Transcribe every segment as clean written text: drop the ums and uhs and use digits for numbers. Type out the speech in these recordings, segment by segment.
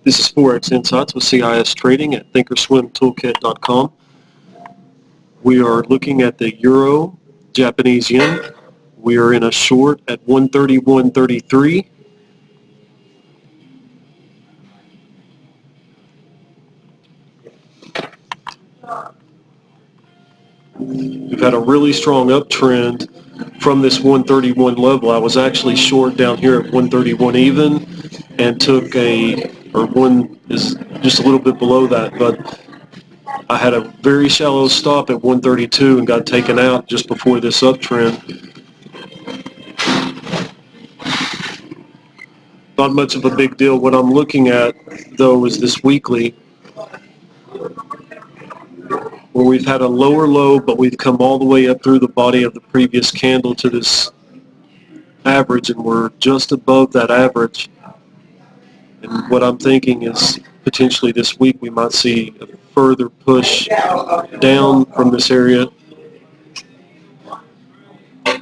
This is Forex Insights with CIS Trading at thinkorswimtoolkit.com. We are looking at the Euro, Japanese yen. We are in a short at 131.33. We've had a really strong uptrend from this 131 level. I was actually short down here at 131 even and took one is just a little bit below that, but I had a very shallow stop at 132 and got taken out just before this uptrend. Not much of a big deal. What I'm looking at, though, is this weekly, where we've had a lower low, but we've come all the way up through the body of the previous candle to this average, and we're just above that average. And what I'm thinking is potentially this week we might see a further push down from this area.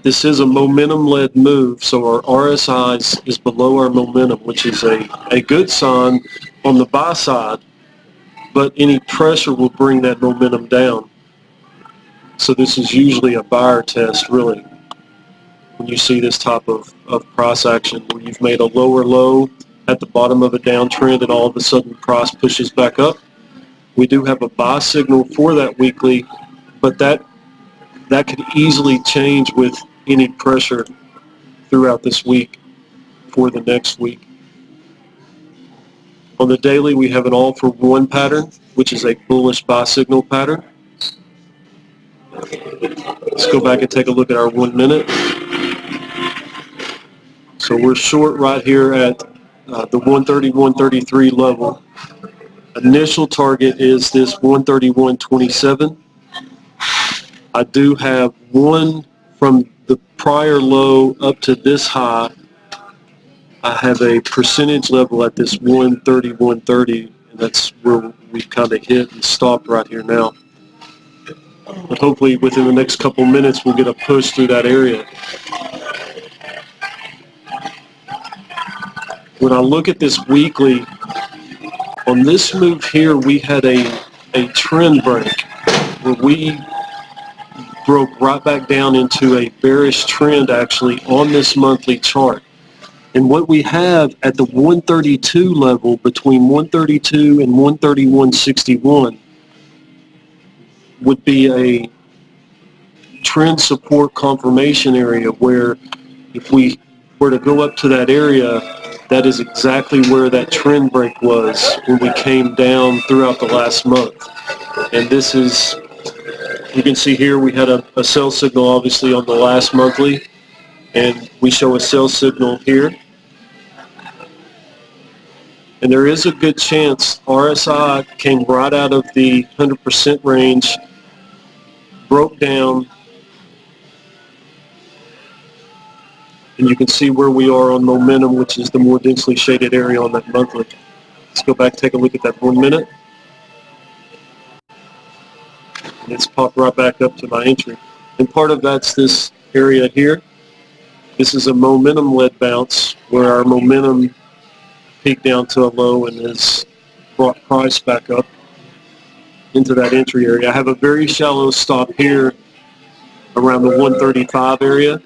This is a momentum-led move, so our RSI is below our momentum, which is a good sign on the buy side, but any pressure will bring that momentum down. So this is usually a buyer test, really, when you see this type of price action where you've made a lower low at the bottom of a downtrend and all of a sudden price pushes back up. We do have a buy signal for that weekly, but that could easily change with any pressure throughout this week for the next week. On the daily, we have an all for one pattern, which is a bullish buy signal pattern. Let's go back and take a look at our 1 minute. So we're short right here at the 131.33 level. Initial target is this 131.27. I do have one from the prior low up to this high. I have a percentage level at this 131.30, and that's where we've kind of hit and stopped right here now. But hopefully within the next couple minutes we'll get a push through that area. When I look at this weekly, on this move here we had a trend break where we broke right back down into a bearish trend actually on this monthly chart. And what we have at the 132 level, between 132 and 131.61, would be a trend support confirmation area where if we were to go up to that area, that is exactly where that trend break was when we came down throughout the last month. And this is, you can see here we had a sell signal obviously on the last monthly, and we show a sell signal here. And there is a good chance RSI came right out of the 100% range, broke down, and you can see where we are on momentum, which is the more densely shaded area on that monthly. Let's go back and take a look at that 1 minute. And it's popped right back up to my entry. And part of that's this area here. This is a momentum-led bounce where our momentum peaked down to a low and has brought price back up into that entry area. I have a very shallow stop here around the 135 area.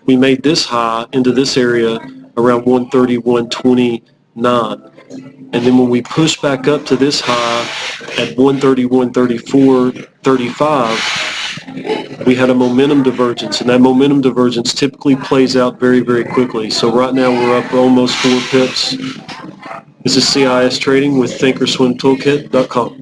We made this high into this area around 131.29. And then when we push back up to this high at 131.34.35, we had a momentum divergence, and that momentum divergence typically plays out very, very quickly. So right now we're up almost 4 pips. This is CIS Trading with thinkorswimtoolkit.com.